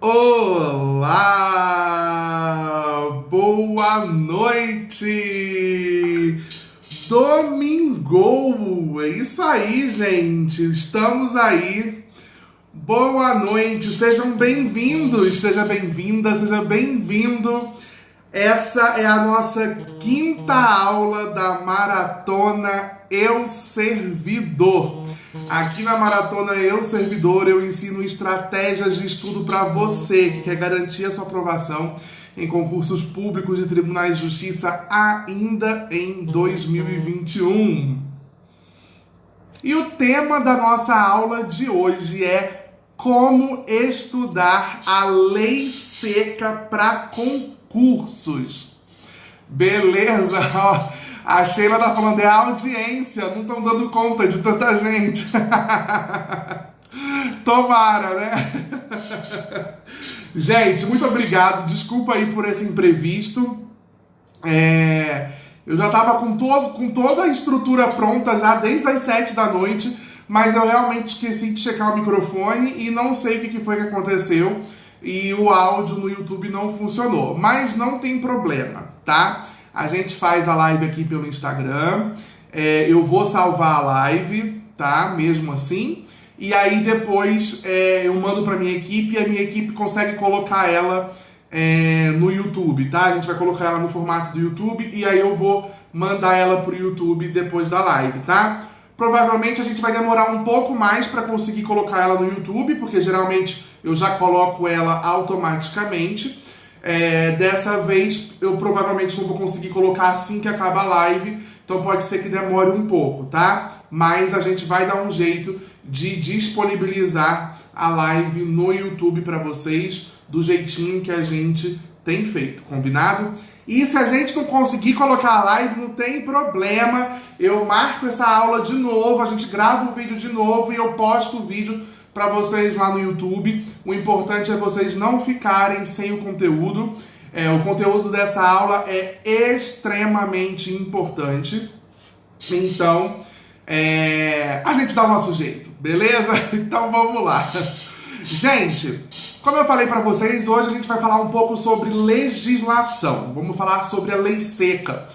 Olá! Boa noite! Domingou! É isso aí, gente! Estamos aí. Boa noite! Sejam bem-vindos! Seja bem-vinda, seja bem-vindo! Essa é a nossa quinta aula da Maratona Eu Servidor. Aqui na Maratona Eu Servidor eu ensino estratégias de estudo para você que quer garantir a sua aprovação em concursos públicos de tribunais de justiça ainda em 2021. E o tema da nossa aula de hoje é como estudar a lei seca para concursos. Beleza? Ó, a Sheila tá falando, é a audiência, não estão dando conta de tanta gente. Tomara, né? Gente, muito obrigado, desculpa aí por esse imprevisto. Eu já tava com toda a estrutura pronta já desde as 7 da noite, mas eu realmente esqueci de checar o microfone e não sei o que foi que aconteceu e o áudio no YouTube não funcionou, mas não tem problema, tá? A gente faz a live aqui pelo Instagram, eu vou salvar a live, tá? Mesmo assim. E aí depois eu mando pra minha equipe e a minha equipe consegue colocar ela no YouTube, tá? A gente vai colocar ela no formato do YouTube e aí eu vou mandar ela pro YouTube depois da live, tá? Provavelmente a gente vai demorar um pouco mais para conseguir colocar ela no YouTube, porque geralmente eu já coloco ela automaticamente. Dessa vez eu provavelmente não vou conseguir colocar assim que acaba a live, então pode ser que demore um pouco, tá? Mas a gente vai dar um jeito de disponibilizar a live no YouTube para vocês do jeitinho que a gente tem feito, combinado? E se a gente não conseguir colocar a live, não tem problema, eu marco essa aula de novo, a gente grava o vídeo de novo e eu posto o vídeo para vocês lá no YouTube. O importante é vocês não ficarem sem o conteúdo. O conteúdo dessa aula é extremamente importante. Então, a gente dá o nosso jeito, beleza? Então vamos lá. Gente, como eu falei para vocês, hoje a gente vai falar um pouco sobre legislação. Vamos falar sobre a lei seca.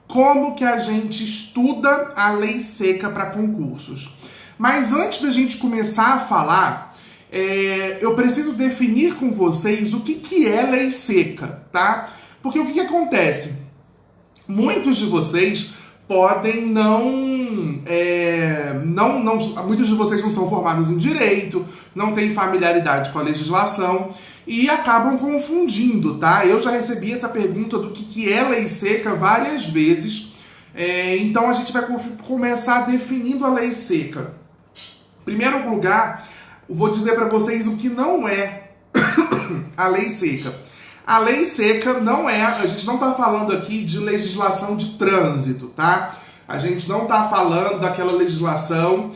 Como que a gente estuda a lei seca para concursos. Mas antes da gente começar a falar, eu preciso definir com vocês o que é lei seca, tá? Porque o que acontece? Muitos de vocês podem muitos de vocês não são formados em direito, não têm familiaridade com a legislação e acabam confundindo, tá? Eu já recebi essa pergunta do que é lei seca várias vezes, então a gente vai começar definindo a lei seca. Em primeiro lugar, eu vou dizer para vocês o que não é a lei seca. A lei seca não é, a gente não está falando aqui de legislação de trânsito, tá? A gente não está falando daquela legislação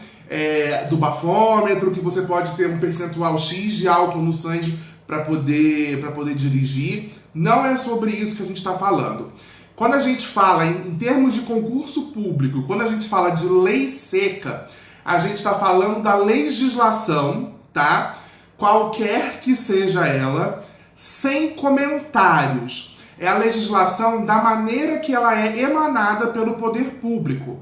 do bafômetro, que você pode ter um percentual X de álcool no sangue para poder dirigir. Não é sobre isso que a gente está falando. Quando a gente fala em termos de concurso público, quando a gente fala de lei seca, a gente está falando da legislação, tá? Qualquer que seja ela, sem comentários. É a legislação da maneira que ela é emanada pelo poder público.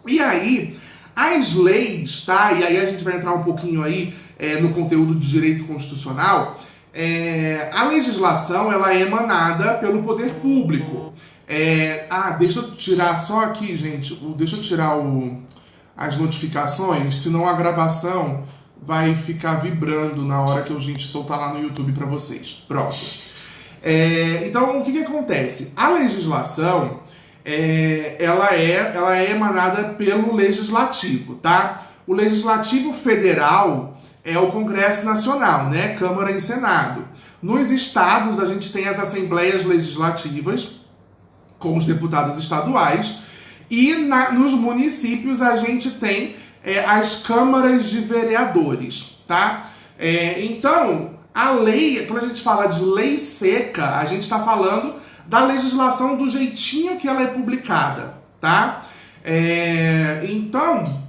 E aí, as leis, tá? E aí a gente vai entrar um pouquinho aí no conteúdo de direito constitucional. A legislação, ela é emanada pelo poder público. Deixa eu tirar só aqui, gente. Deixa eu tirar as notificações, senão a gravação vai ficar vibrando na hora que a gente soltar lá no YouTube para vocês. Pronto. Então, o que acontece? A legislação, ela é emanada pelo Legislativo, tá? O Legislativo Federal é o Congresso Nacional, né? Câmara e Senado. Nos estados, a gente tem as assembleias legislativas, com os deputados estaduais, e nos municípios a gente tem as câmaras de vereadores, tá? Então, a lei, quando a gente fala de lei seca, a gente está falando da legislação do jeitinho que ela é publicada, tá? Então,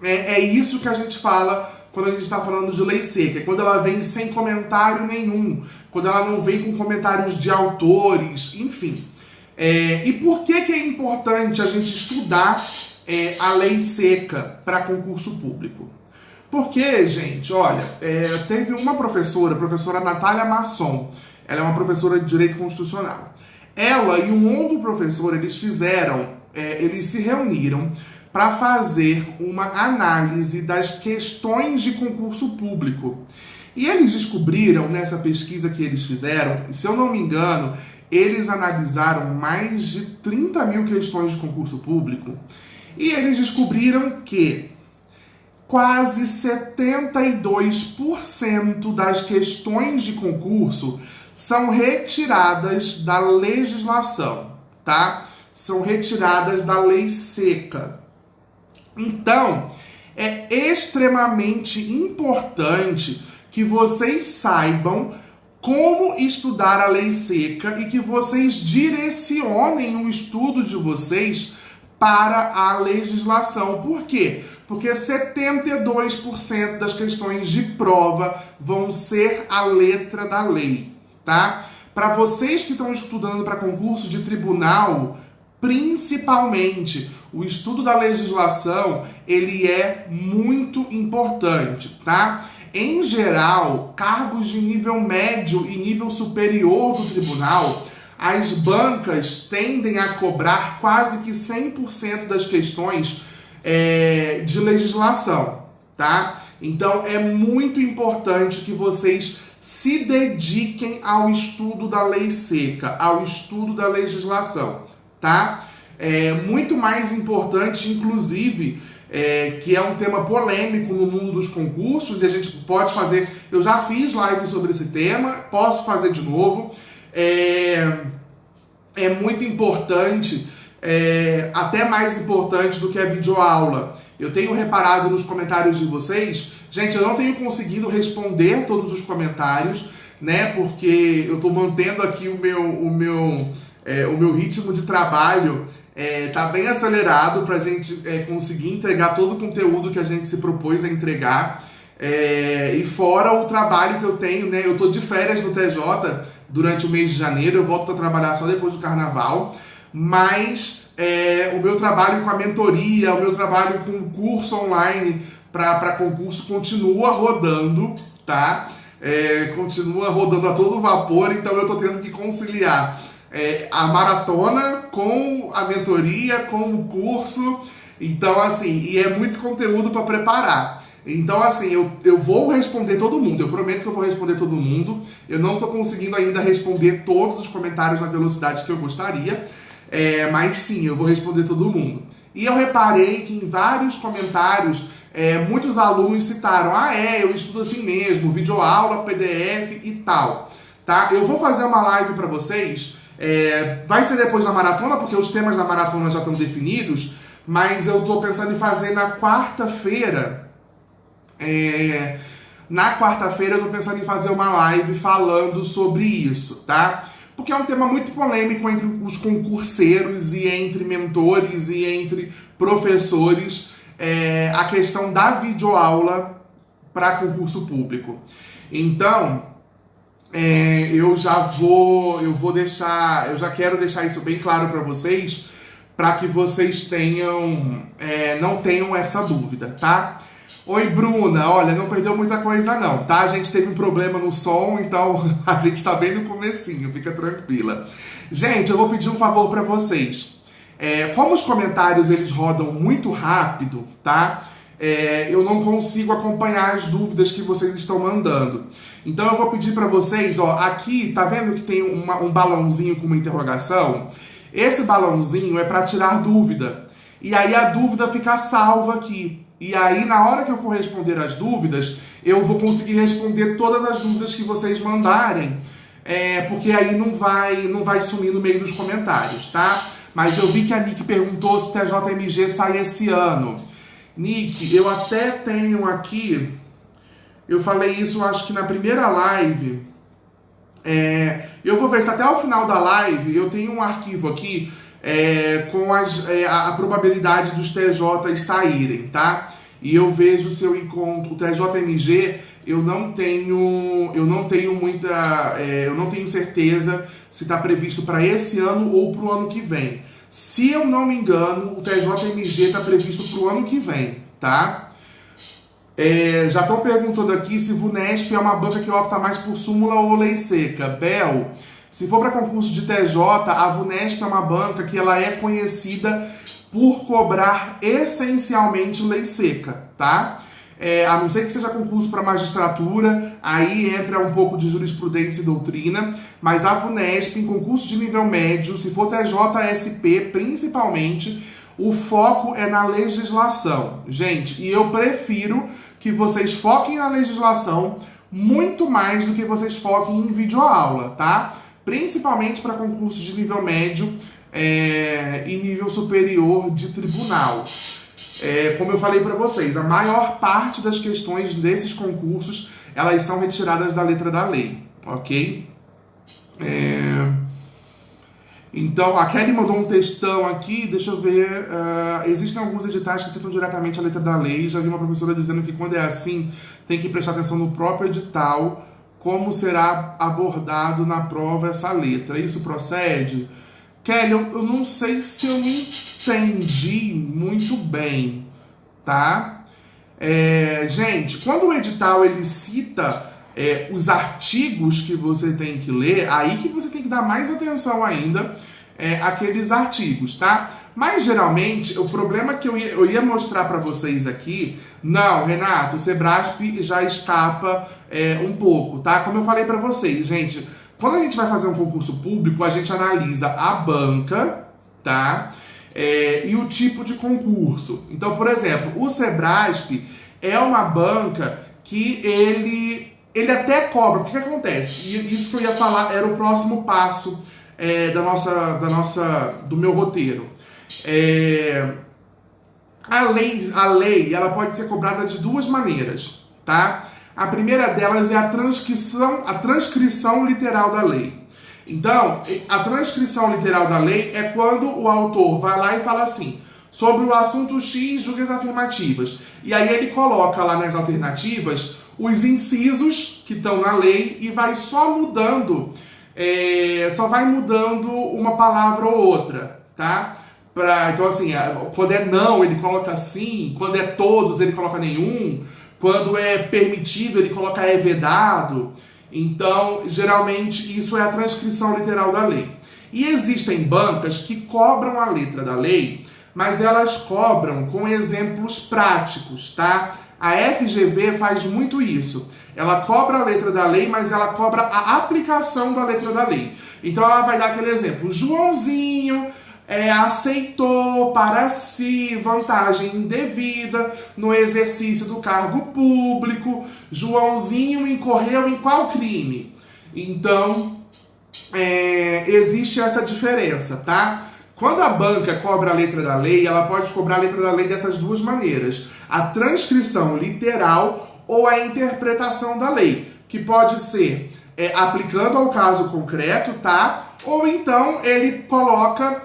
é isso que a gente fala quando a gente está falando de lei seca, é quando ela vem sem comentário nenhum, quando ela não vem com comentários de autores, enfim. E por que é importante a gente estudar a lei seca para concurso público? Porque, gente, olha, teve uma professora, a professora Natália Masson, ela é uma professora de Direito Constitucional. Ela e um outro professor, eles se reuniram para fazer uma análise das questões de concurso público. E eles descobriram, nessa pesquisa que eles fizeram, se eu não me engano, eles analisaram mais de 30 mil questões de concurso público, e eles descobriram que quase 72% das questões de concurso são retiradas da legislação, tá? São retiradas da lei seca. Então, é extremamente importante que vocês saibam como estudar a lei seca e que vocês direcionem o estudo de vocês para a legislação. Por quê? Porque 72% das questões de prova vão ser a letra da lei, tá? Para vocês que estão estudando para concurso de tribunal, principalmente, o estudo da legislação, ele é muito importante, tá? Em geral, cargos de nível médio e nível superior do tribunal, as bancas tendem a cobrar quase que 100% das questões de legislação, tá? Então, é muito importante que vocês se dediquem ao estudo da lei seca, ao estudo da legislação, tá? É muito mais importante, inclusive, que é um tema polêmico no mundo dos concursos, e a gente pode fazer... Eu já fiz live sobre esse tema, posso fazer de novo. É muito importante, até mais importante do que a videoaula. Eu tenho reparado nos comentários de vocês, gente, eu não tenho conseguido responder todos os comentários, né, porque eu estou mantendo aqui o meu ritmo de trabalho, tá bem acelerado para a gente conseguir entregar todo o conteúdo que a gente se propôs a entregar, e fora o trabalho que eu tenho, né, eu estou de férias no TJ durante o mês de janeiro, eu volto a trabalhar só depois do carnaval, mas o meu trabalho com a mentoria, o meu trabalho com o curso online para concurso continua rodando, tá? Continua rodando a todo vapor, então eu tô tendo que conciliar a maratona com a mentoria, com o curso, então assim, e é muito conteúdo para preparar. Então assim, eu vou responder todo mundo, eu prometo que eu vou responder todo mundo, eu não tô conseguindo ainda responder todos os comentários na velocidade que eu gostaria, mas sim, eu vou responder todo mundo. E eu reparei que em vários comentários, muitos alunos citaram, eu estudo assim mesmo, videoaula, PDF e tal, tá? Eu vou fazer uma live para vocês, vai ser depois da maratona, porque os temas da maratona já estão definidos, mas eu tô pensando em fazer na quarta-feira. Na quarta-feira eu tô pensando em fazer uma live falando sobre isso, tá? Porque é um tema muito polêmico entre os concurseiros e entre mentores e entre professores, a questão da videoaula para concurso público. Então, eu já quero deixar isso bem claro para vocês, para que vocês não tenham essa dúvida, tá? Oi, Bruna, olha, não perdeu muita coisa não, tá? A gente teve um problema no som, então a gente tá bem no comecinho, fica tranquila. Gente, eu vou pedir um favor pra vocês. Como os comentários, eles rodam muito rápido, tá? Eu não consigo acompanhar as dúvidas que vocês estão mandando. Então eu vou pedir pra vocês, ó, aqui, tá vendo que tem um balãozinho com uma interrogação? Esse balãozinho é pra tirar dúvida. E aí a dúvida fica salva aqui. E aí, na hora que eu for responder as dúvidas, eu vou conseguir responder todas as dúvidas que vocês mandarem, porque aí não vai sumir no meio dos comentários, tá? Mas eu vi que a Nick perguntou se TJMG sai esse ano. Nick, eu até tenho aqui, eu falei isso acho que na primeira live, eu vou ver se até o final da live eu tenho um arquivo aqui com a probabilidade dos TJs saírem, tá? e eu vejo o seu encontro, o TJMG, eu não tenho certeza se está previsto para esse ano ou para o ano que vem. Se eu não me engano, o TJMG está previsto para o ano que vem, tá? Já estão perguntando aqui se VUNESP é uma banca que opta mais por súmula ou lei seca. Bel, se for para concurso de TJ, a VUNESP é uma banca que ela é conhecida por cobrar essencialmente lei seca, tá? A não ser que seja concurso para magistratura, aí entra um pouco de jurisprudência e doutrina, mas a VUNESP, em concurso de nível médio, se for TJSP principalmente, o foco é na legislação. Gente, e eu prefiro que vocês foquem na legislação muito mais do que vocês foquem em videoaula, tá? Principalmente para concursos de nível médio e nível superior de tribunal. Como eu falei para vocês, a maior parte das questões desses concursos, elas são retiradas da letra da lei, ok? Então, a Kelly mandou um textão aqui, deixa eu ver. Existem alguns editais que citam diretamente a letra da lei. Já vi uma professora dizendo que quando é assim, tem que prestar atenção no próprio edital, como será abordado na prova essa letra. Isso procede? Kelly, eu não sei se eu entendi muito bem, tá? Gente, quando o edital ele cita os artigos que você tem que ler, aí que você tem que dar mais atenção ainda àqueles artigos, tá? Mas geralmente, o problema que eu ia mostrar para vocês aqui, não, Renato, o Sebrasp já escapa um pouco, tá? Como eu falei para vocês, gente, quando a gente vai fazer um concurso público, a gente analisa a banca, tá? E o tipo de concurso. Então, por exemplo, o Sebrasp é uma banca que ele até cobra. O que acontece? E isso que eu ia falar era o próximo passo do meu roteiro. A lei ela pode ser cobrada de duas maneiras, tá? A primeira delas é a transcrição literal da lei. Então, a transcrição literal da lei é quando o autor vai lá e fala assim: sobre o assunto X, julgue as afirmativas. E aí ele coloca lá nas alternativas os incisos que estão na lei e vai só mudando, uma palavra ou outra, tá? Então assim, quando é não, ele coloca sim, quando é todos, ele coloca nenhum, quando é permitido, ele coloca é vedado. Então, geralmente, isso é a transcrição literal da lei. E existem bancas que cobram a letra da lei, mas elas cobram com exemplos práticos, tá? A FGV faz muito isso. Ela cobra a letra da lei, mas ela cobra a aplicação da letra da lei. Então ela vai dar aquele exemplo: Joãozinho aceitou para si vantagem indevida no exercício do cargo público. Joãozinho incorreu em qual crime? Então, existe essa diferença, tá? Quando a banca cobra a letra da lei, ela pode cobrar a letra da lei dessas duas maneiras: a transcrição literal ou a interpretação da lei, que pode ser aplicando ao caso concreto, tá? Ou então ele coloca,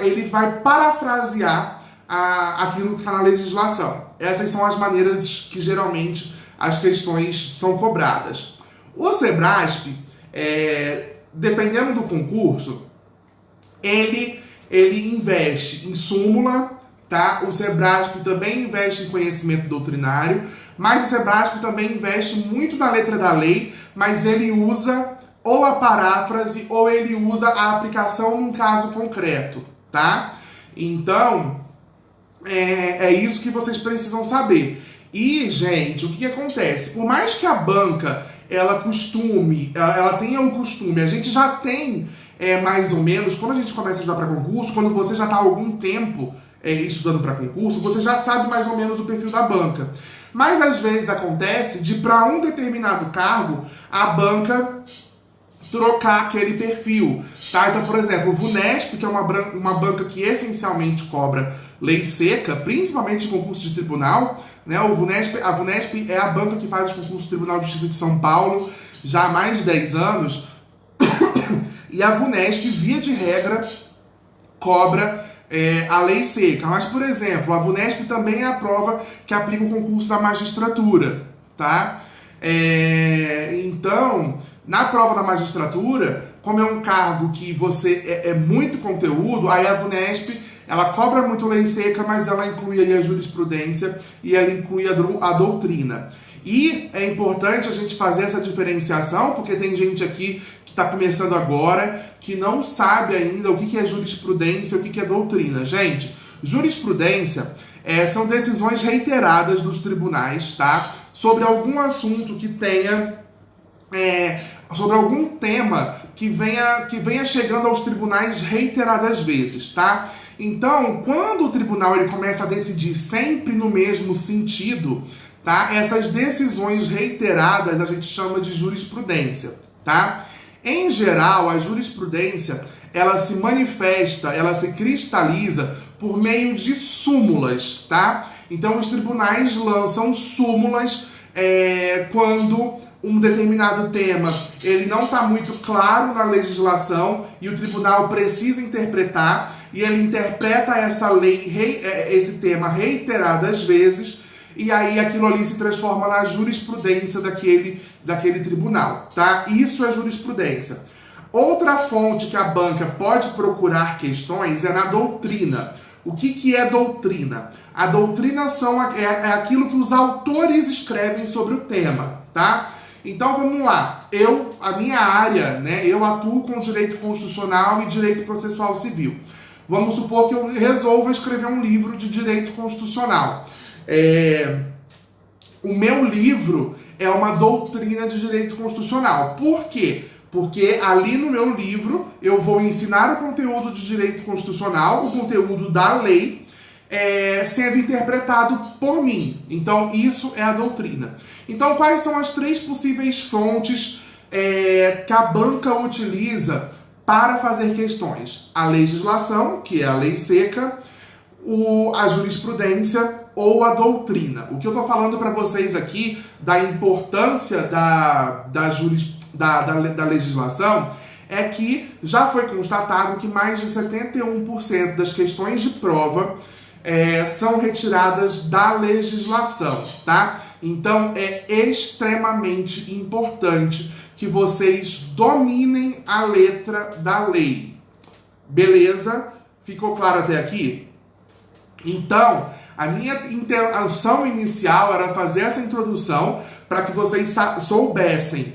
ele vai parafrasear aquilo que está na legislação. Essas são as maneiras que geralmente as questões são cobradas. O Sebrasp, dependendo do concurso, ele investe em súmula, tá? O Sebrasp também investe em conhecimento doutrinário, mas o Sebrasp também investe muito na letra da lei, mas ele usa ou a paráfrase ou ele usa a aplicação num caso concreto, tá? Então, é isso que vocês precisam saber. E, gente, o que acontece? Por mais que a banca ela tenha um costume, a gente já tem mais ou menos, quando a gente começa a estudar para concurso, quando você já está há algum tempo estudando para concurso, você já sabe mais ou menos o perfil da banca. Mas às vezes acontece de, para um determinado cargo, a banca trocar aquele perfil, tá? Então, por exemplo, o VUNESP, que é uma banca que essencialmente cobra lei seca, principalmente em concurso de tribunal, né? A VUNESP é a banca que faz os concursos do Tribunal de Justiça de São Paulo já há mais de 10 anos, e a VUNESP, via de regra, cobra a lei seca. Mas, por exemplo, a VUNESP também é a prova que aplica o concurso da magistratura, tá? Então, na prova da magistratura, como é um cargo que você é muito conteúdo, aí a VUNESP ela cobra muito lei seca, mas ela inclui ali a jurisprudência e ela inclui a doutrina. E é importante a gente fazer essa diferenciação, porque tem gente aqui que está começando agora, que não sabe ainda o que é jurisprudência, o que é doutrina. Gente, jurisprudência são decisões reiteradas dos tribunais, tá? Sobre algum assunto que tenha... sobre algum tema que venha chegando aos tribunais reiteradas vezes, tá? Então, quando o tribunal ele começa a decidir sempre no mesmo sentido, tá? Essas decisões reiteradas a gente chama de jurisprudência, tá? Em geral, a jurisprudência, ela se manifesta, ela se cristaliza por meio de súmulas, tá? Então, os tribunais lançam súmulas quando um determinado tema ele não está muito claro na legislação e o tribunal precisa interpretar, e ele interpreta essa lei, esse tema reiteradas vezes, e aí aquilo ali se transforma na jurisprudência daquele tribunal, tá? Isso é jurisprudência. Outra fonte que a banca pode procurar questões é na doutrina. O que é doutrina? A doutrina é aquilo que os autores escrevem sobre o tema, tá? Então vamos lá, a minha área, né, eu atuo com direito constitucional e direito processual civil. Vamos supor que eu resolva escrever um livro de direito constitucional. O meu livro é uma doutrina de direito constitucional. Por quê? Porque ali no meu livro eu vou ensinar o conteúdo de direito constitucional, o conteúdo da lei, sendo interpretado por mim. Então, isso é a doutrina. Então, quais são as 3 possíveis fontes que a banca utiliza para fazer questões? A legislação, que é a lei seca, a jurisprudência ou a doutrina. O que eu estou falando para vocês aqui da importância da legislação é que já foi constatado que mais de 71% das questões de prova são retiradas da legislação, tá? Então é extremamente importante que vocês dominem a letra da lei. Beleza? Ficou claro até aqui? Então, a minha intenção inicial era fazer essa introdução para que vocês soubessem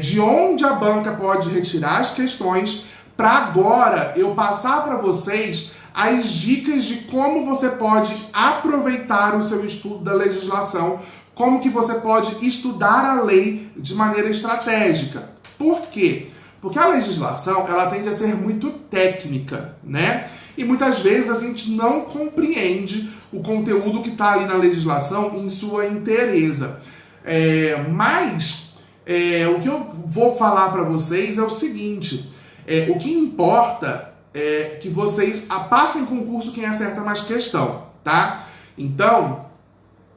de onde a banca pode retirar as questões, para agora eu passar para vocês as dicas de como você pode aproveitar o seu estudo da legislação, como que você pode estudar a lei de maneira estratégica. Por quê? Porque a legislação, ela tende a ser muito técnica, né? E muitas vezes a gente não compreende o conteúdo que está ali na legislação em sua inteireza. Mas o que eu vou falar para vocês é o seguinte, o que importa é que vocês passem concurso quem acerta mais questão, tá? Então,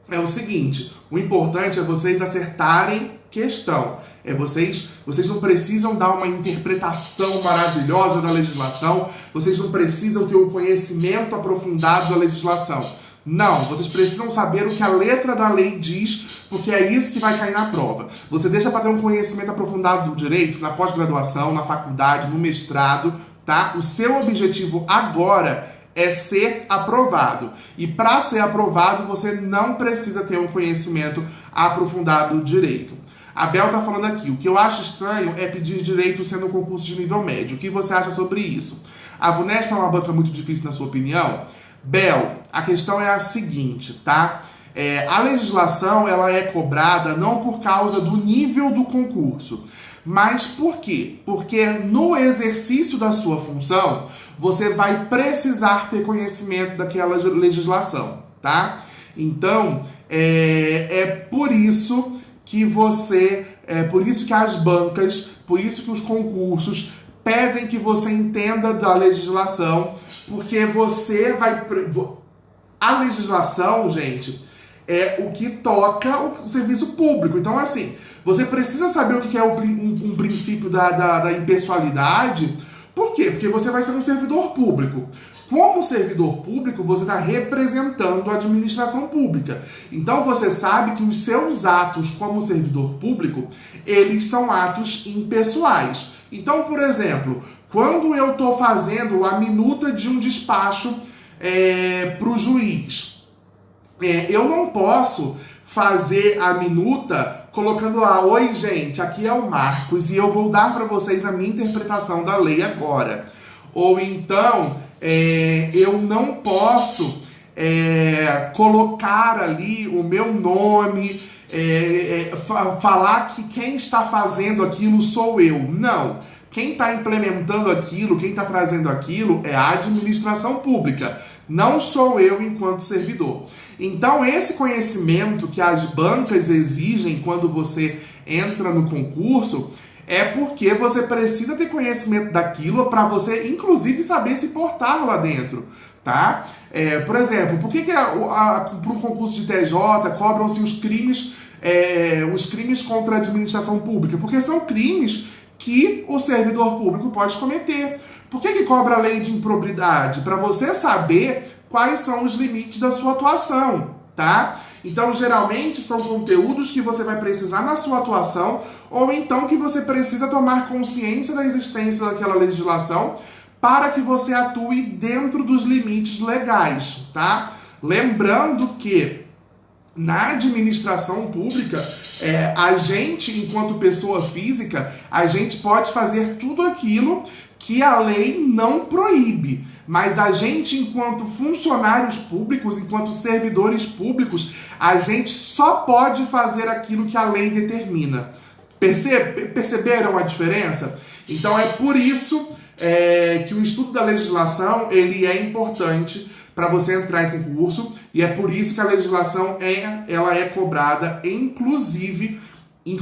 é o seguinte, o importante é vocês acertarem questão. Vocês não precisam dar uma interpretação maravilhosa da legislação, vocês não precisam ter um conhecimento aprofundado da legislação. Não, vocês precisam saber o que a letra da lei diz, porque é isso que vai cair na prova. Você deixa para ter um conhecimento aprofundado do direito na pós-graduação, na faculdade, no mestrado, tá? O seu objetivo agora é ser aprovado. E para ser aprovado, você não precisa ter um conhecimento aprofundado do direito. A Bel tá falando aqui, o que eu acho estranho é pedir direito sendo um concurso de nível médio. O que você acha sobre isso? A VUNESP é uma banca muito difícil na sua opinião? Bel, a questão é a seguinte, tá? A legislação, ela é cobrada não por causa do nível do concurso, mas por quê? Porque no exercício da sua função, você vai precisar ter conhecimento daquela legislação, tá? Então, por isso que por isso que as bancas, por isso que os concursos pedem que você entenda da legislação, porque você vai... A legislação, gente, é o que toca o serviço público. Então, assim, você precisa saber o que é um princípio da impessoalidade. Por quê? Porque você vai ser um servidor público. Como servidor público, você está representando a administração pública. Então você sabe que os seus atos como servidor público, eles são atos impessoais. Então, por exemplo, quando eu estou fazendo a minuta de um despacho para o juiz, eu não posso fazer a minuta colocando lá: oi gente, aqui é o Marcos e eu vou dar para vocês a minha interpretação da lei agora. Ou então, eu não posso colocar ali o meu nome, falar que quem está fazendo aquilo sou eu. Não. Quem está implementando aquilo, quem está trazendo aquilo é a administração pública. Não sou eu enquanto servidor. Então, esse conhecimento que as bancas exigem quando você entra no concurso é porque você precisa ter conhecimento daquilo para você, inclusive, saber se portar lá dentro, tá? Por exemplo, por que para um concurso de TJ cobram-se os crimes contra a administração pública? Porque são crimes que o servidor público pode cometer. Por que cobra a lei de improbidade? Para você saber quais são os limites da sua atuação, tá? Então, geralmente, são conteúdos que você vai precisar na sua atuação, ou então que você precisa tomar consciência da existência daquela legislação para que você atue dentro dos limites legais, tá? Lembrando que na administração pública, a gente, enquanto pessoa física, a gente pode fazer tudo aquilo que a lei não proíbe. Mas a gente, enquanto funcionários públicos, enquanto servidores públicos, a gente só pode fazer aquilo que a lei determina. Perceberam a diferença? Então é por isso que o estudo da legislação ele é importante para você entrar em concurso, e é por isso que a legislação ela é cobrada, inclusive em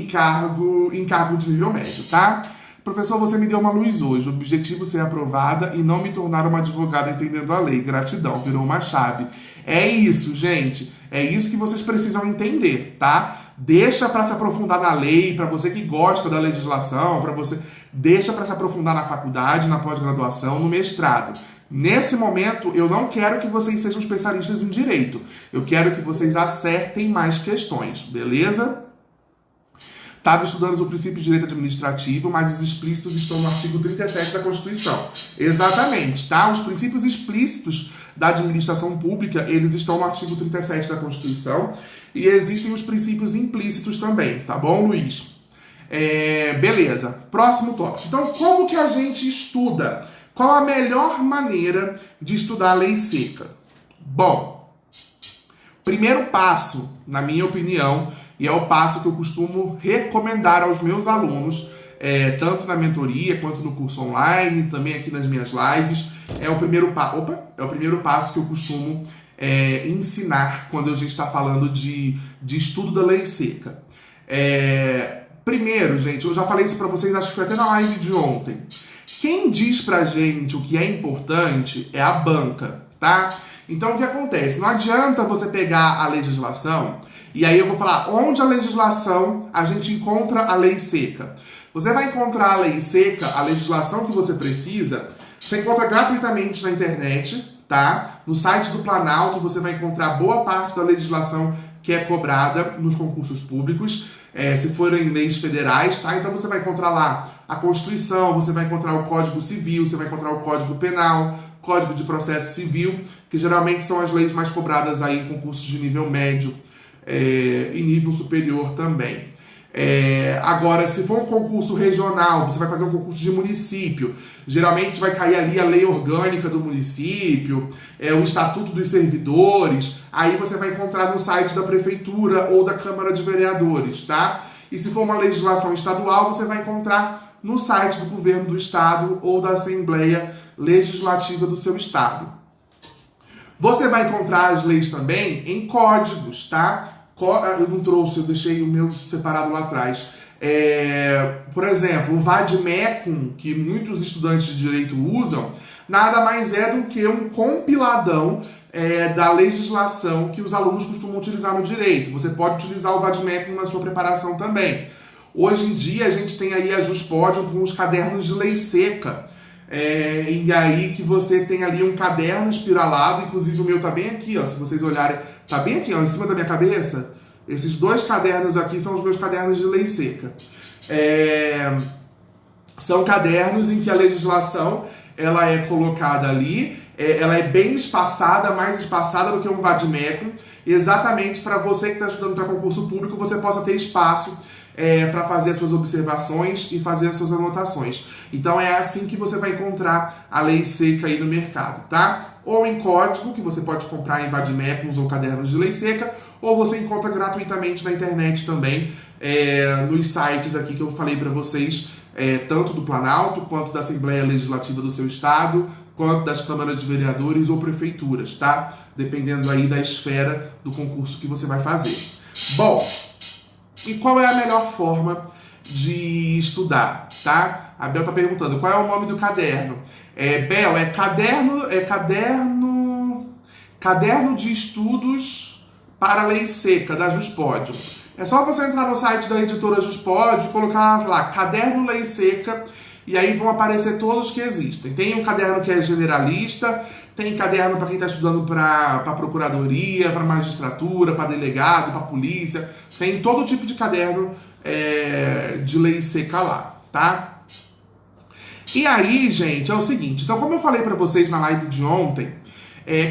cargo de nível médio, tá? Professor, você me deu uma luz hoje. O objetivo é ser aprovada e não me tornar uma advogada entendendo a lei. Gratidão, virou uma chave. É isso, gente. É isso que vocês precisam entender, tá? Deixa para se aprofundar na lei, para você que gosta da legislação, deixa para se aprofundar na faculdade, na pós-graduação, no mestrado. Nesse momento, eu não quero que vocês sejam especialistas em direito. Eu quero que vocês acertem mais questões, beleza? Estava estudando o princípio de direito administrativo, mas os explícitos estão no artigo 37 da Constituição. Exatamente, tá? Os princípios explícitos da administração pública, eles estão no artigo 37 da Constituição. E existem os princípios implícitos também, tá bom, Luiz? Beleza, próximo tópico. Então, como que a gente estuda? Qual a melhor maneira de estudar a lei seca? Bom, primeiro passo, na minha opinião, e é o passo que eu costumo recomendar aos meus alunos, tanto na mentoria quanto no curso online, também aqui nas minhas lives, é o primeiro passo que eu costumo ensinar quando a gente está falando de estudo da lei seca. Primeiro, gente, eu já falei isso para vocês, acho que foi até na live de ontem. Quem diz pra gente o que é importante é a banca, tá? Então, o que acontece? Não adianta você pegar a legislação, e aí eu vou falar onde a legislação a gente encontra a lei seca. Você vai encontrar a lei seca, a legislação que você precisa, você encontra gratuitamente na internet, tá? No site do Planalto você vai encontrar boa parte da legislação que é cobrada nos concursos públicos, se forem leis federais, tá? Então você vai encontrar lá a Constituição, você vai encontrar o Código Civil, você vai encontrar o Código Penal, Código de Processo Civil, que geralmente são as leis mais cobradas aí em concursos de nível médio e nível superior também. Agora, se for um concurso regional, você vai fazer um concurso de município, geralmente vai cair ali a lei orgânica do município, o estatuto dos servidores, aí você vai encontrar no site da prefeitura ou da Câmara de Vereadores, tá? E se for uma legislação estadual, você vai encontrar no site do governo do estado ou da Assembleia Legislativa do seu estado. Você vai encontrar as leis também em códigos, tá? Eu não trouxe, eu deixei o meu separado lá atrás. Por exemplo, o Vademecum, que muitos estudantes de direito usam, nada mais é do que um compiladão da legislação que os alunos costumam utilizar no direito. Você pode utilizar o Vademecum na sua preparação também. Hoje em dia a gente tem aí a Juspódio com os cadernos de lei seca. E aí que você tem ali um caderno espiralado, inclusive o meu tá bem aqui, ó, se vocês olharem, tá bem aqui, ó, em cima da minha cabeça. Esses 2 cadernos aqui são os meus cadernos de lei seca. São cadernos em que a legislação ela é colocada ali, ela é bem espaçada, mais espaçada do que um vade-mecum, exatamente para você que está estudando para concurso público, você possa ter espaço para fazer as suas observações e fazer as suas anotações. Então é assim que você vai encontrar a lei seca aí no mercado, tá? Ou em código, que você pode comprar em vade-mecums ou cadernos de lei seca, ou você encontra gratuitamente na internet também, nos sites aqui que eu falei para vocês, tanto do Planalto, quanto da Assembleia Legislativa do seu estado, quanto das câmaras de vereadores ou prefeituras, tá? Dependendo aí da esfera do concurso que você vai fazer. Bom, e qual é a melhor forma de estudar, tá? A Bel tá perguntando, qual é o nome do caderno? Bel, caderno de estudos para a lei seca, da Juspódio. É só você entrar no site da editora Juspódio e colocar lá, caderno lei seca, e aí vão aparecer todos que existem. Tem um caderno que é generalista, tem caderno para quem está estudando para procuradoria, para magistratura, para delegado, para polícia. Tem todo tipo de caderno de lei seca lá, tá? E aí, gente, é o seguinte. Então, como eu falei para vocês na live de ontem,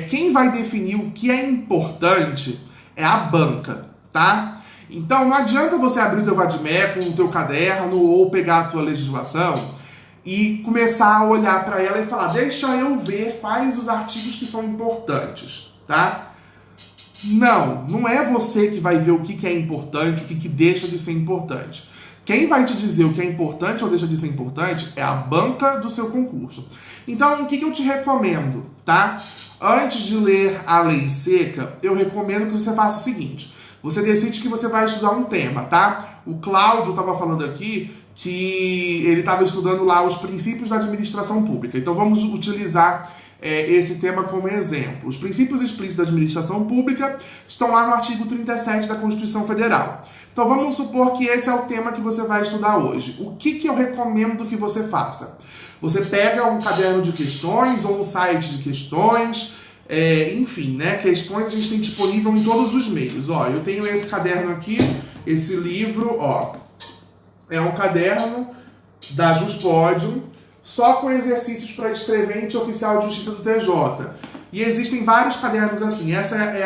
quem vai definir o que é importante é a banca, tá? Então, não adianta você abrir o teu vade-mecum, o teu caderno, ou pegar a tua legislação e começar a olhar para ela e falar, deixa eu ver quais os artigos que são importantes, tá? Não é você que vai ver o que é importante, o que deixa de ser importante. Quem vai te dizer o que é importante ou deixa de ser importante é a banca do seu concurso. Então, o que eu te recomendo, tá? Antes de ler a lei seca, eu recomendo que você faça o seguinte. Você decide que você vai estudar um tema, tá? O Cláudio estava falando aqui que ele estava estudando lá os princípios da administração pública. Então vamos utilizar esse tema como exemplo. Os princípios explícitos da administração pública estão lá no artigo 37 da Constituição Federal. Então vamos supor que esse é o tema que você vai estudar hoje. O que eu recomendo que você faça? Você pega um caderno de questões ou um site de questões, enfim, né? Questões a gente tem disponível em todos os meios. Ó, eu tenho esse caderno aqui, esse livro, ó. É um caderno da Juspódio, só com exercícios para escrevente oficial de justiça do TJ. E existem vários cadernos assim. Essa é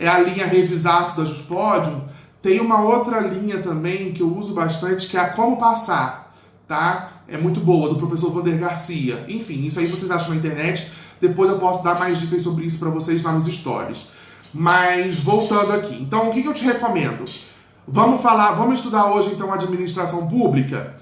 a linha Revisaço da Juspódio. Tem uma outra linha também que eu uso bastante, que é a Como Passar, tá? É muito boa, do professor Vander Garcia. Enfim, isso aí vocês acham na internet. Depois eu posso dar mais dicas sobre isso para vocês lá nos stories. Mas, voltando aqui. Então, o que eu te recomendo? Vamos estudar hoje, então, administração pública?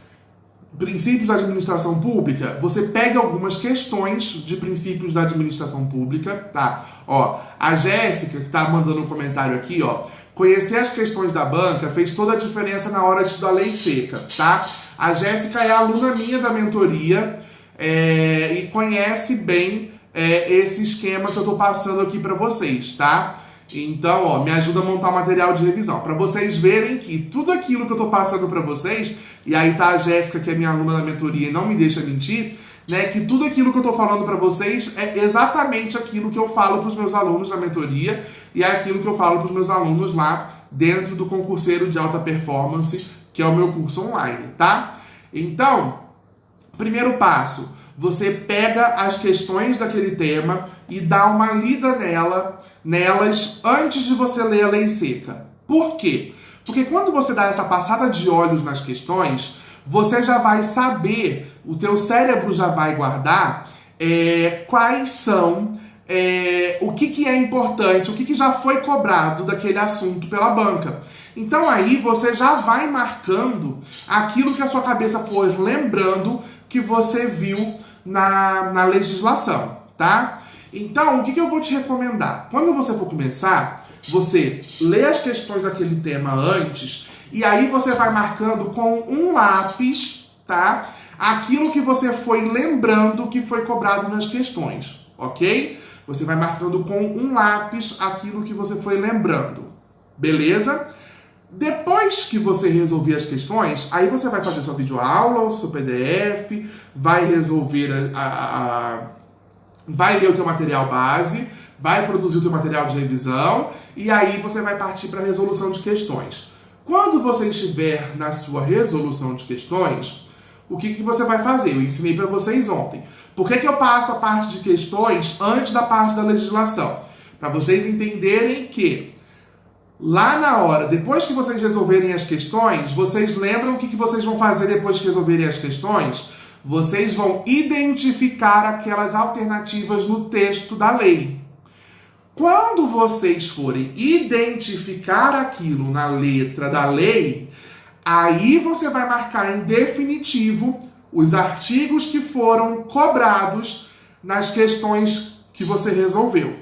Princípios da administração pública? Você pega algumas questões de princípios da administração pública, tá? Ó, a Jéssica, que tá mandando um comentário aqui, ó. Conhecer as questões da banca fez toda a diferença na hora de estudar lei seca, tá? A Jéssica é aluna minha da mentoria e conhece bem esse esquema que eu tô passando aqui para vocês, tá? Então, ó, me ajuda a montar o material de revisão, para vocês verem que tudo aquilo que eu tô passando para vocês, e aí tá a Jéssica, que é minha aluna da mentoria e não me deixa mentir, né, que tudo aquilo que eu tô falando para vocês é exatamente aquilo que eu falo para os meus alunos da mentoria e é aquilo que eu falo para os meus alunos lá dentro do concurseiro de alta performance, que é o meu curso online, tá? Então, primeiro passo, você pega as questões daquele tema e dá uma lida nelas antes de você ler a lei seca. Por quê? Porque quando você dá essa passada de olhos nas questões, você já vai saber, o teu cérebro já vai guardar quais são, o que é importante, o que já foi cobrado daquele assunto pela banca. Então aí você já vai marcando aquilo que a sua cabeça for lembrando que você viu na legislação, tá? Então, o que eu vou te recomendar? Quando você for começar, você lê as questões daquele tema antes e aí você vai marcando com um lápis, tá? Aquilo que você foi lembrando que foi cobrado nas questões, ok? Você vai marcando com um lápis aquilo que você foi lembrando, beleza? Depois que você resolver as questões, aí você vai fazer sua videoaula, o seu PDF, vai resolver vai ler o teu material base, vai produzir o teu material de revisão e aí você vai partir para a resolução de questões. Quando você estiver na sua resolução de questões, o que você vai fazer? Eu ensinei para vocês ontem. Por que eu passo a parte de questões antes da parte da legislação? Para vocês entenderem que lá na hora, depois que vocês resolverem as questões, vocês lembram o que vocês vão fazer depois que resolverem as questões? Vocês vão identificar aquelas alternativas no texto da lei. Quando vocês forem identificar aquilo na letra da lei, aí você vai marcar em definitivo os artigos que foram cobrados nas questões que você resolveu.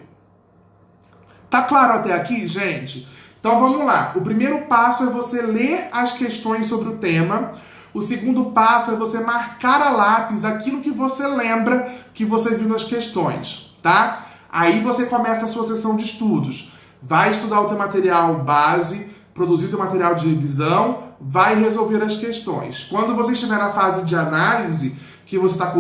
Tá claro até aqui, gente? Então vamos lá. O primeiro passo é você ler as questões sobre o tema. O segundo passo é você marcar a lápis aquilo que você lembra que você viu nas questões, tá? Aí você começa a sua sessão de estudos. Vai estudar o teu material base, produzir o teu material de revisão, vai resolver as questões. Quando você estiver na fase de análise, que você está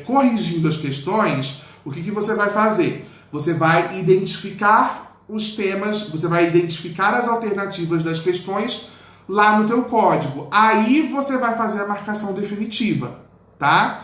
corrigindo as questões, o que você vai fazer? Você vai identificar os temas, você vai identificar as alternativas das questões lá no teu código. Aí você vai fazer a marcação definitiva, tá?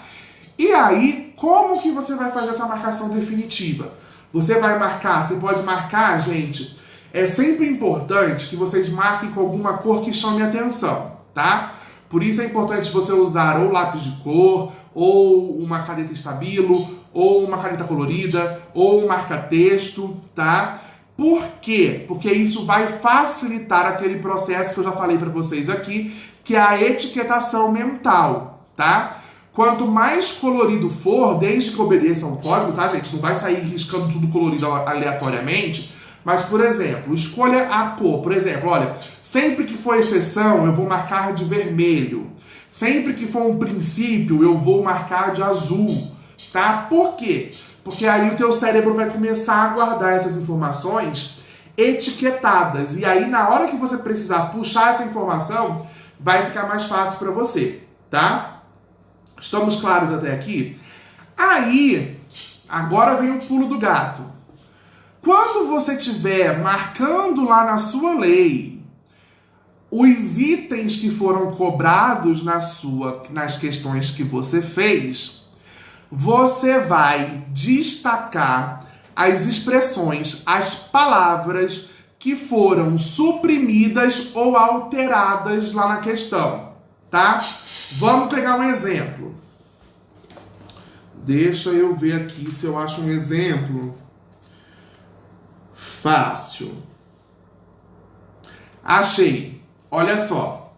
E aí, como que você vai fazer essa marcação definitiva? Você vai marcar, você pode marcar, gente, é sempre importante que vocês marquem com alguma cor que chame a atenção, tá? Por isso é importante você usar ou lápis de cor, ou uma caneta estabilo, ou uma caneta colorida, ou um marca-texto, tá? Por quê? Porque isso vai facilitar aquele processo que eu já falei para vocês aqui, que é a etiquetação mental, tá? Quanto mais colorido for, desde que obedeça ao código, tá, gente? Não vai sair riscando tudo colorido aleatoriamente, mas, por exemplo, escolha a cor. Por exemplo, olha, sempre que for exceção, eu vou marcar de vermelho. Sempre que for um princípio, eu vou marcar de azul, tá? Por quê? Porque aí o teu cérebro vai começar a guardar essas informações etiquetadas. E aí, na hora que você precisar puxar essa informação, vai ficar mais fácil para você, tá? Estamos claros até aqui? Aí, agora vem o pulo do gato. Quando você estiver marcando lá na sua lei os itens que foram cobrados nas questões que você fez, você vai destacar as expressões, as palavras que foram suprimidas ou alteradas lá na questão, tá? Vamos pegar um exemplo. Deixa eu ver aqui se eu acho um exemplo fácil. Achei. Olha só.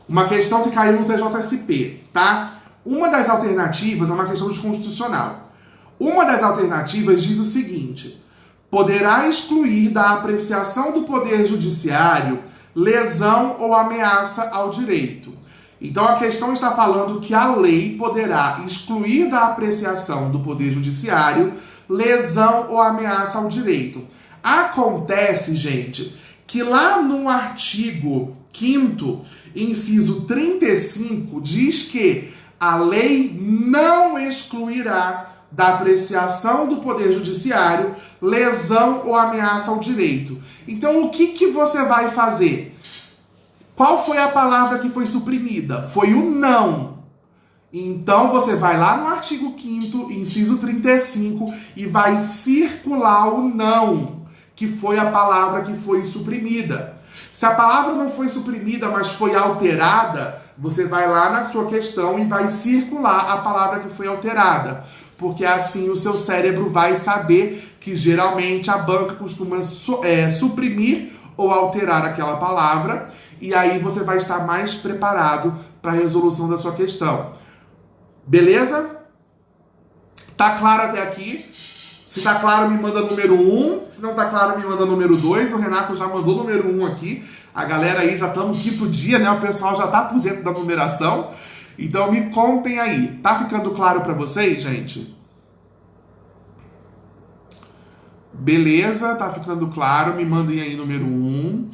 Uma questão que caiu no TJSP, tá? Uma das alternativas é uma questão desconstitucional. Uma das alternativas diz o seguinte: poderá excluir da apreciação do Poder Judiciário lesão ou ameaça ao direito. Então a questão está falando que a lei poderá excluir da apreciação do Poder Judiciário lesão ou ameaça ao direito. Acontece, gente, que lá no artigo 5º, inciso 35, diz que a lei não excluirá da apreciação do Poder Judiciário lesão ou ameaça ao direito. Então, o que você vai fazer? Qual foi a palavra que foi suprimida? Foi o não. Então, você vai lá no artigo 5º, inciso 35, e vai circular o não, que foi a palavra que foi suprimida. Se a palavra não foi suprimida, mas foi alterada, você vai lá na sua questão e vai circular a palavra que foi alterada. Porque assim o seu cérebro vai saber que geralmente a banca costuma suprimir ou alterar aquela palavra, e aí você vai estar mais preparado para a resolução da sua questão. Beleza? Tá claro até aqui? Se tá claro, me manda número 1. Se não tá claro, me manda número 2. O Renato já mandou número 1 aqui. A galera aí já tá no 5º dia, né? O pessoal já tá por dentro da numeração. Então me contem aí. Tá ficando claro pra vocês, gente? Beleza, tá ficando claro. Me mandem aí número 1.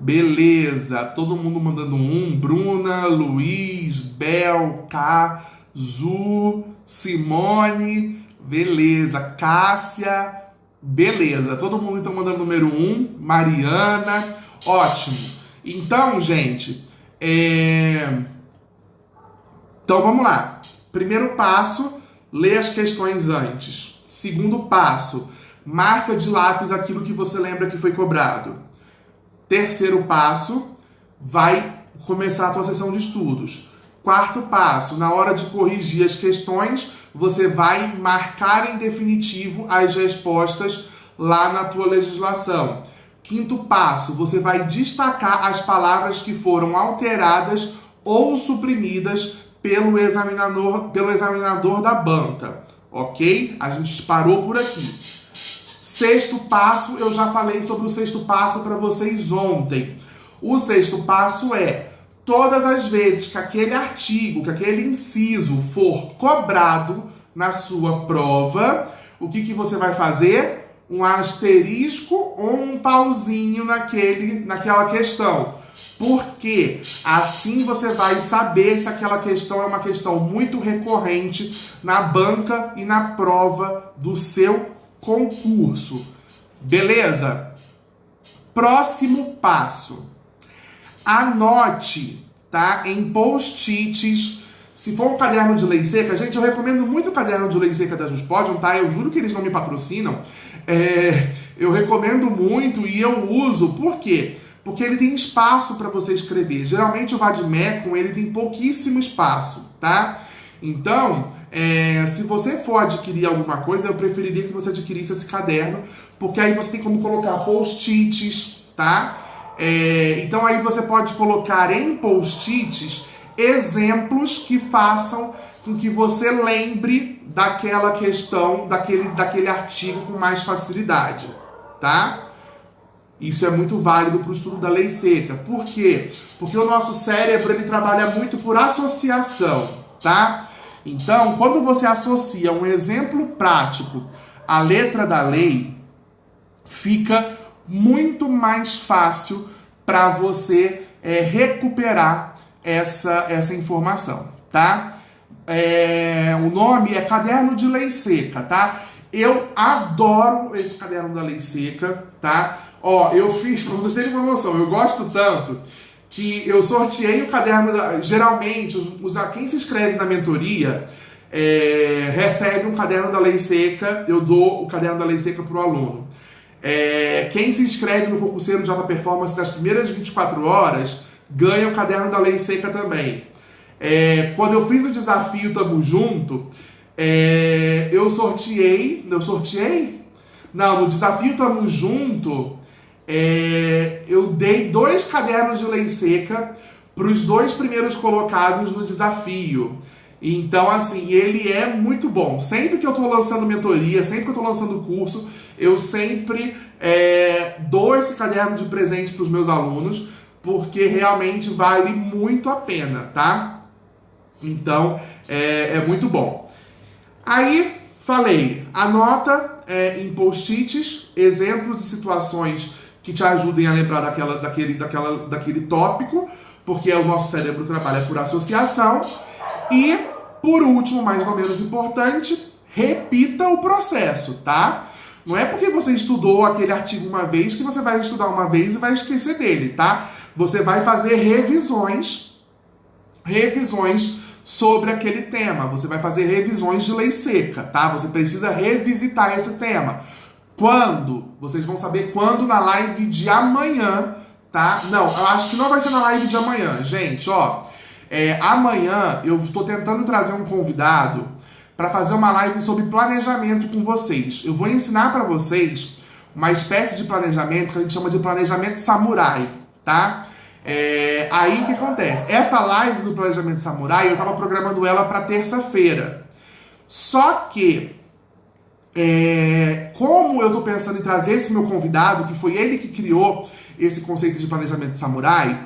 Beleza, todo mundo mandando um. Bruna, Luiz, Bel, K, Zu, Simone, beleza. Cássia, beleza. Todo mundo então mandando número 1. Mariana, ótimo. Então, gente, então vamos lá. Primeiro passo, lê as questões antes. Segundo passo, marca de lápis aquilo que você lembra que foi cobrado. Terceiro passo, vai começar a tua sessão de estudos. Quarto passo, na hora de corrigir as questões, você vai marcar em definitivo as respostas lá na tua legislação. Quinto passo, você vai destacar as palavras que foram alteradas ou suprimidas pelo examinador da banca, ok? A gente parou por aqui. Sexto passo, eu já falei sobre o sexto passo para vocês ontem. O sexto passo é, todas as vezes que aquele artigo, que aquele inciso for cobrado na sua prova, o que você vai fazer? Um asterisco ou um pauzinho naquela questão. Porque assim você vai saber se aquela questão é uma questão muito recorrente na banca e na prova do seu concurso. Beleza? Próximo passo. Anote, tá? Em post-its. Se for um caderno de lei seca, gente, eu recomendo muito o caderno de lei seca da Juspodium, tá? Eu juro que eles não me patrocinam. Eu recomendo muito e eu uso. Por quê? Porque ele tem espaço para você escrever. Geralmente o Vademecum, ele tem pouquíssimo espaço, tá? Então, se você for adquirir alguma coisa, eu preferiria que você adquirisse esse caderno, porque aí você tem como colocar post-its, tá? Então aí você pode colocar em post-its exemplos que façam com que você lembre daquela questão, daquele artigo com mais facilidade, tá? Isso é muito válido para o estudo da lei seca. Por quê? Porque o nosso cérebro, ele trabalha muito por associação, tá? Então, quando você associa um exemplo prático à letra da lei, fica muito mais fácil para você recuperar essa informação, tá? O nome é Caderno de Lei Seca, tá? Eu adoro esse caderno da lei seca, tá? Ó, eu fiz, pra vocês terem uma noção, eu gosto tanto que eu sorteei o caderno geralmente, quem se inscreve na mentoria recebe um caderno da lei seca, eu dou o caderno da lei seca pro aluno. Quem se inscreve no concurseiro de alta performance das primeiras 24 horas ganha o caderno da lei seca também. Quando eu fiz o desafio Tamo Junto, eu sorteei? Não, no desafio Tamo Junto, eu dei 2 cadernos de lei seca para os 2 primeiros colocados no desafio. Então, assim, ele é muito bom. Sempre que eu estou lançando mentoria, sempre que eu estou lançando curso, eu sempre dou esse caderno de presente para os meus alunos, porque realmente vale muito a pena, tá? Então, é muito bom. Aí, falei, anota em post-its exemplos de situações que te ajudem a lembrar daquele tópico, porque o nosso cérebro trabalha por associação. E, por último, mais ou menos importante, repita o processo, tá? Não é porque você estudou aquele artigo uma vez que você vai estudar uma vez e vai esquecer dele, tá? Você vai fazer revisões sobre aquele tema. Você vai fazer revisões de lei seca, tá? Você precisa revisitar esse tema. Quando? Vocês vão saber quando na live de amanhã, tá? Não, eu acho que não vai ser na live de amanhã. Gente, ó, amanhã eu tô tentando trazer um convidado para fazer uma live sobre planejamento com vocês. Eu vou ensinar para vocês uma espécie de planejamento que a gente chama de planejamento samurai, tá? Aí o que acontece? Essa live do planejamento samurai, eu tava programando ela para terça-feira. Só que, como eu tô pensando em trazer esse meu convidado, que foi ele que criou esse conceito de planejamento samurai,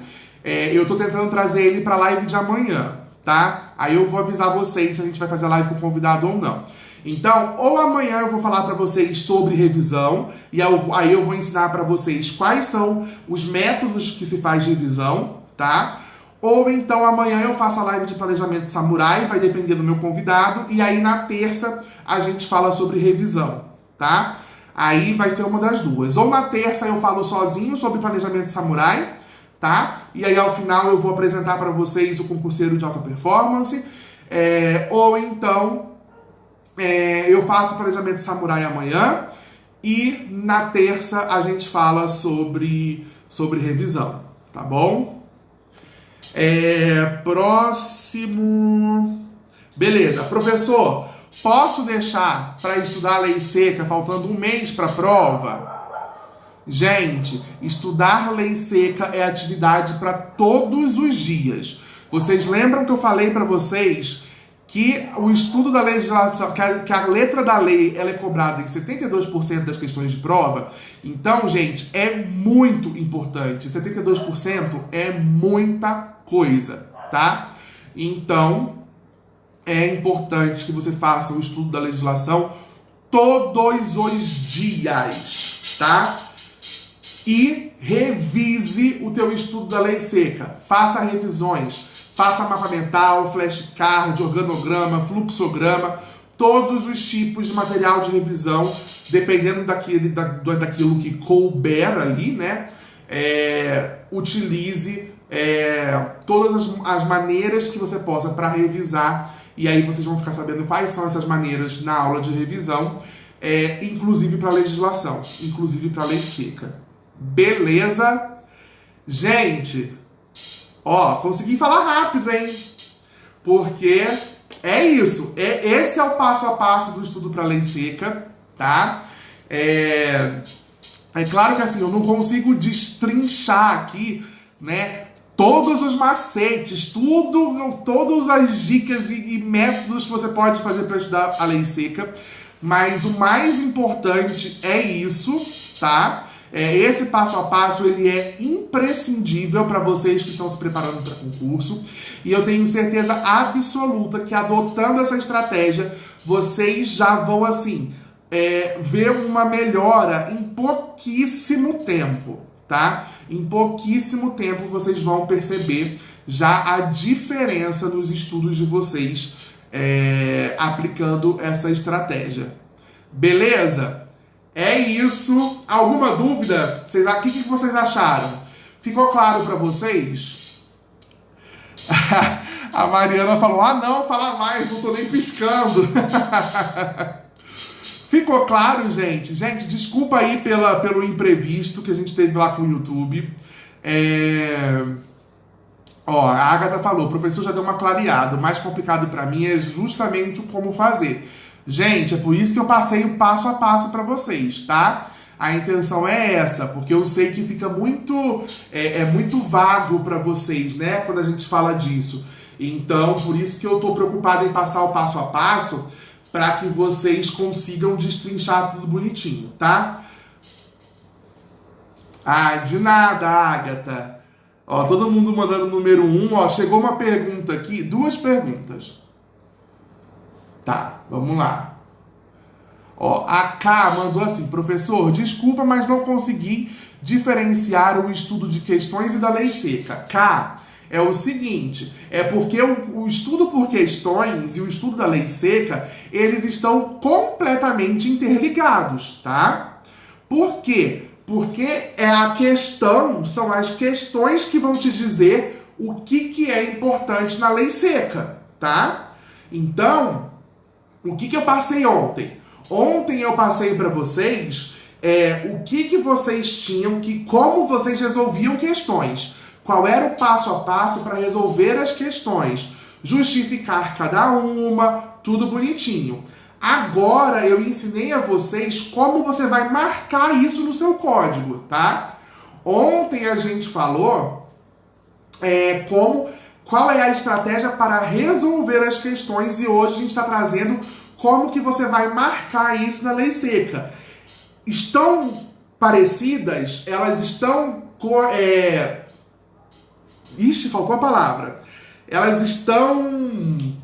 eu tô tentando trazer ele pra live de amanhã, tá? Aí eu vou avisar vocês se a gente vai fazer a live com o convidado ou não. Então, ou amanhã eu vou falar para vocês sobre revisão, e aí eu vou ensinar para vocês quais são os métodos que se faz revisão, tá? Ou então amanhã eu faço a live de planejamento samurai, vai depender do meu convidado, e aí na terça a gente fala sobre revisão, tá? Aí vai ser uma das duas. Ou na terça eu falo sozinho sobre planejamento samurai, tá? E aí ao final eu vou apresentar para vocês o concurseiro de alta performance, ou então eu faço planejamento samurai amanhã e na terça a gente fala sobre revisão, tá bom? Próximo. Beleza, professor, posso deixar para estudar a lei seca faltando um mês para a prova? Gente, estudar lei seca é atividade para todos os dias. Vocês lembram que eu falei para vocês que o estudo da legislação, que a letra da lei ela é cobrada em 72% das questões de prova? Então, gente, é muito importante. 72% é muita coisa, tá? Então, é importante que você faça o estudo da legislação todos os dias, tá? E revise o teu estudo da lei seca. Faça revisões. Faça mapa mental, flashcard, organograma, fluxograma, todos os tipos de material de revisão, dependendo daquilo que couber ali, né? Utilize todas as maneiras que você possa para revisar, e aí vocês vão ficar sabendo quais são essas maneiras na aula de revisão, inclusive para legislação, inclusive para lei seca. Beleza? Gente... consegui falar rápido, hein? Porque é isso. Esse é o passo a passo do estudo para lei seca, tá? É claro que assim, eu não consigo destrinchar aqui, né? Todos os macetes, todas as dicas e métodos que você pode fazer para estudar a lei seca. Mas o mais importante é isso, tá? Esse passo a passo ele é imprescindível para vocês que estão se preparando para concurso, e eu tenho certeza absoluta que adotando essa estratégia vocês já vão assim ver uma melhora em pouquíssimo tempo, tá? Em pouquíssimo tempo vocês vão perceber já a diferença nos estudos de vocês aplicando essa estratégia. Beleza? É isso. Alguma dúvida? O que vocês acharam? Ficou claro para vocês? A Mariana falou, não, fala mais, não tô nem piscando. Ficou claro, gente? Gente, desculpa aí pelo imprevisto que a gente teve lá com o YouTube. A Agatha falou, o professor já deu uma clareada. O mais complicado para mim é justamente o como fazer. Gente, é por isso que eu passei o passo a passo para vocês, tá? A intenção é essa, porque eu sei que fica muito muito vago para vocês, né? Quando a gente fala disso. Então, por isso que eu tô preocupado em passar o passo a passo para que vocês consigam destrinchar tudo bonitinho, tá? De nada, Agatha. Todo mundo mandando o número 1. Chegou uma pergunta aqui, 2 perguntas. Tá, vamos lá. A K mandou assim, professor, desculpa, mas não consegui diferenciar o estudo de questões e da lei seca. K, é o seguinte, porque o estudo por questões e o estudo da lei seca, eles estão completamente interligados, tá? Por quê? Porque são as questões que vão te dizer o que é importante na lei seca, tá? Então, o que eu passei ontem? Ontem eu passei para vocês o que vocês tinham, como vocês resolviam questões. Qual era o passo a passo para resolver as questões. Justificar cada uma, tudo bonitinho. Agora eu ensinei a vocês como você vai marcar isso no seu código, tá? Ontem a gente falou qual é a estratégia para resolver as questões, e hoje a gente está trazendo como que você vai marcar isso na lei seca. Estão parecidas? Elas estão... Ixi, faltou a palavra. Elas estão...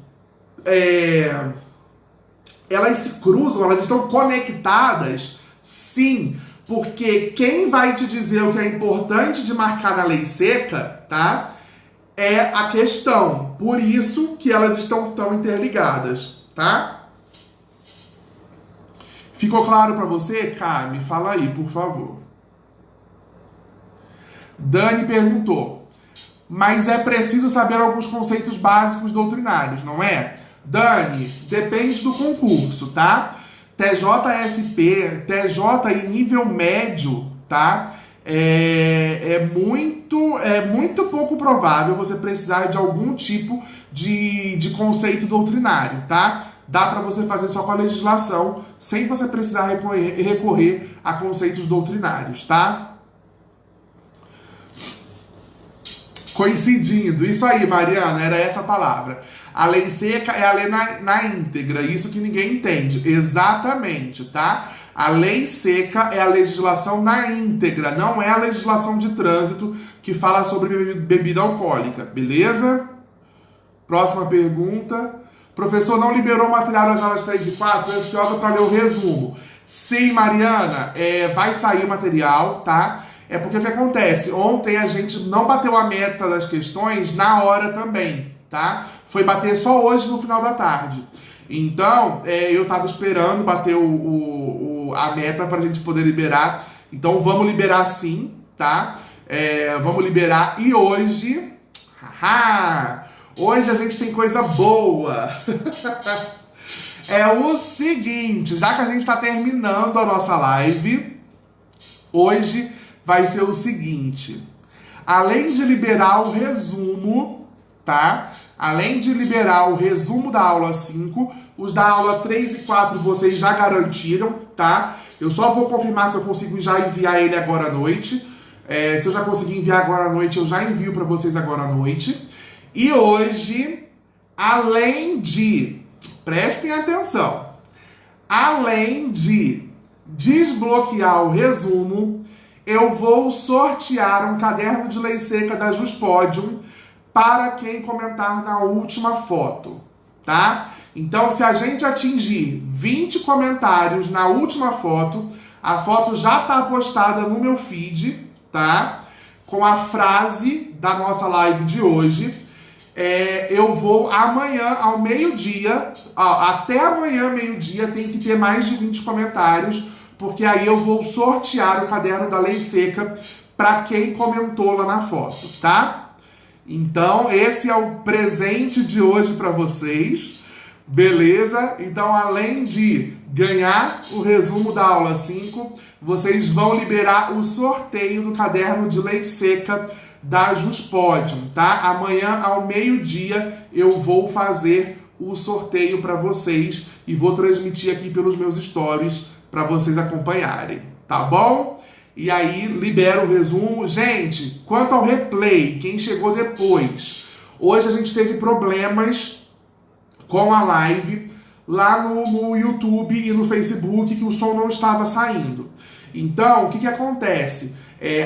elas se cruzam, elas estão conectadas? Sim, porque quem vai te dizer o que é importante de marcar na lei seca, tá? É a questão. Por isso que elas estão tão interligadas, tá? Ficou claro para você? Cá, me fala aí, por favor. Dani perguntou, mas é preciso saber alguns conceitos básicos doutrinários, não é? Dani, depende do concurso, tá? TJSP, TJ em nível médio, tá? É muito pouco provável você precisar de algum tipo de conceito doutrinário, tá? Dá para você fazer só com a legislação, sem você precisar recorrer a conceitos doutrinários, tá? Coincidindo, isso aí, Mariana, era essa a palavra. A lei seca é a lei na íntegra, isso que ninguém entende. Exatamente, tá? A lei seca é a legislação na íntegra, não é a legislação de trânsito que fala sobre bebida alcoólica, beleza? Próxima pergunta. Professor, não liberou o material das aulas 3 e 4? Estou ansiosa para ler o resumo. Sim, Mariana, vai sair o material, tá? É porque o que acontece? Ontem a gente não bateu a meta das questões na hora também, tá? Foi bater só hoje no final da tarde. Então, eu tava esperando bater a meta pra gente poder liberar. Então, vamos liberar sim, tá? Vamos liberar. E hoje... hoje a gente tem coisa boa. É o seguinte, já que a gente tá terminando a nossa live, hoje vai ser o seguinte. Além de liberar o resumo, tá? Além de liberar o resumo da aula 5, os da aula 3 e 4 vocês já garantiram, tá? Eu só vou confirmar se eu consigo já enviar ele agora à noite. Se eu já conseguir enviar agora à noite, eu já envio para vocês agora à noite. E hoje, além de... Prestem atenção. Além de desbloquear o resumo, eu vou sortear um caderno de lei seca da Juspodium para quem comentar na última foto, tá? Então, se a gente atingir 20 comentários na última foto, a foto já está postada no meu feed, tá? Com a frase da nossa live de hoje. Eu vou amanhã ao meio-dia, até amanhã meio-dia tem que ter mais de 20 comentários, porque aí eu vou sortear o caderno da lei seca para quem comentou lá na foto, tá? Então, esse é o presente de hoje para vocês, beleza? Então, além de ganhar o resumo da aula 5, vocês vão liberar o sorteio do caderno de lei seca da Juspodium, tá? Amanhã, ao meio-dia, eu vou fazer o sorteio para vocês e vou transmitir aqui pelos meus stories para vocês acompanharem, tá bom? E aí, libero o resumo. Gente, quanto ao replay, quem chegou depois, hoje a gente teve problemas com a live lá no YouTube e no Facebook, que o som não estava saindo. Então, o que acontece?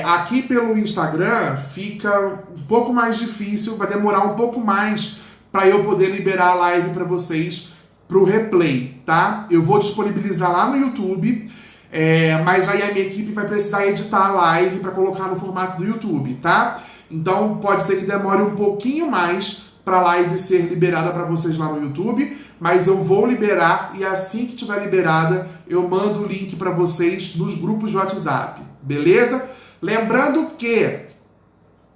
Aqui pelo Instagram fica um pouco mais difícil, vai demorar um pouco mais para eu poder liberar a live para vocês pro replay, tá? Eu vou disponibilizar lá no YouTube, mas aí a minha equipe vai precisar editar a live para colocar no formato do YouTube, tá? Então pode ser que demore um pouquinho mais para a live ser liberada para vocês lá no YouTube, mas eu vou liberar e assim que tiver liberada eu mando o link para vocês nos grupos de WhatsApp, beleza? Lembrando que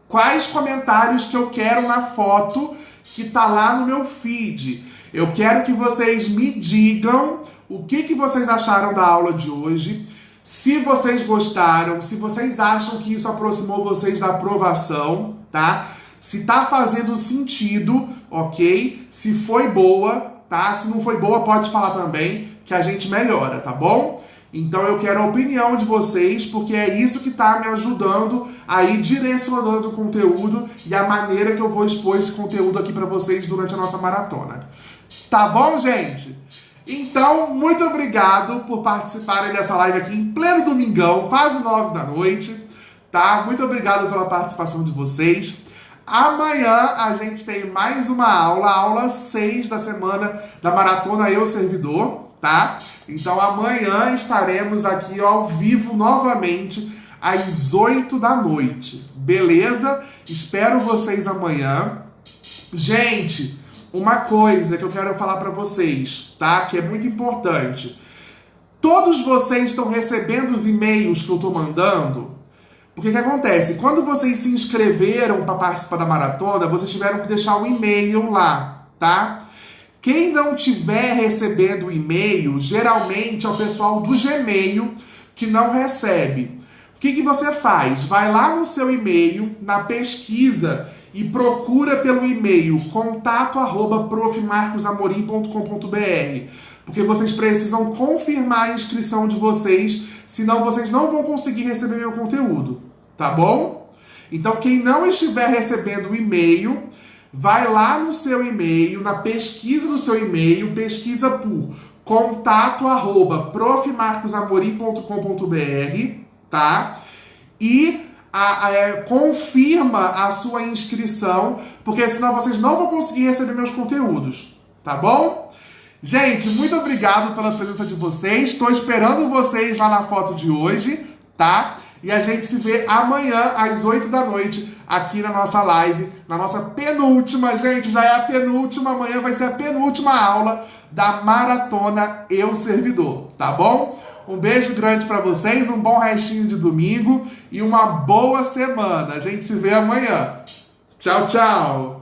quais comentários que eu quero na foto que tá lá no meu feed. Eu quero que vocês me digam o que vocês acharam da aula de hoje, se vocês gostaram, se vocês acham que isso aproximou vocês da aprovação, tá? Se tá fazendo sentido, ok? Se foi boa, tá? Se não foi boa, pode falar também, que a gente melhora, tá bom? Então eu quero a opinião de vocês, porque é isso que tá me ajudando a ir direcionando o conteúdo e a maneira que eu vou expor esse conteúdo aqui para vocês durante a nossa maratona. Tá bom, gente? Então, muito obrigado por participarem dessa live aqui em pleno domingão, quase 9 da noite, tá? Muito obrigado pela participação de vocês. Amanhã a gente tem mais uma aula, a aula 6 da semana da Maratona Eu Servidor, tá? Então amanhã estaremos aqui ao vivo novamente às 8 da noite, beleza? Espero vocês amanhã. Gente, uma coisa que eu quero falar pra vocês, tá? Que é muito importante. Todos vocês estão recebendo os e-mails que eu tô mandando? Porque o que acontece? Quando vocês se inscreveram para participar da maratona, vocês tiveram que deixar um e-mail lá, tá? Quem não tiver recebendo o e-mail, geralmente é o pessoal do Gmail que não recebe. O que você faz? Vai lá no seu e-mail, na pesquisa, e procura pelo e-mail contato@profmarcosamorim.com.br, porque vocês precisam confirmar a inscrição de vocês, senão vocês não vão conseguir receber meu conteúdo, tá bom? Então quem não estiver recebendo o e-mail, vai lá no seu e-mail, na pesquisa do seu e-mail, pesquisa por contato@profmarcosamorim.com.br, tá? E confirma a sua inscrição, porque senão vocês não vão conseguir receber meus conteúdos, tá bom? Gente, muito obrigado pela presença de vocês. Estou esperando vocês lá na foto de hoje, tá? E a gente se vê amanhã às 8 da noite aqui na nossa live, na nossa penúltima, gente, já é a penúltima, amanhã vai ser a penúltima aula da Maratona Eu Servidor, tá bom? Um beijo grande pra vocês, um bom restinho de domingo e uma boa semana. A gente se vê amanhã. Tchau, tchau!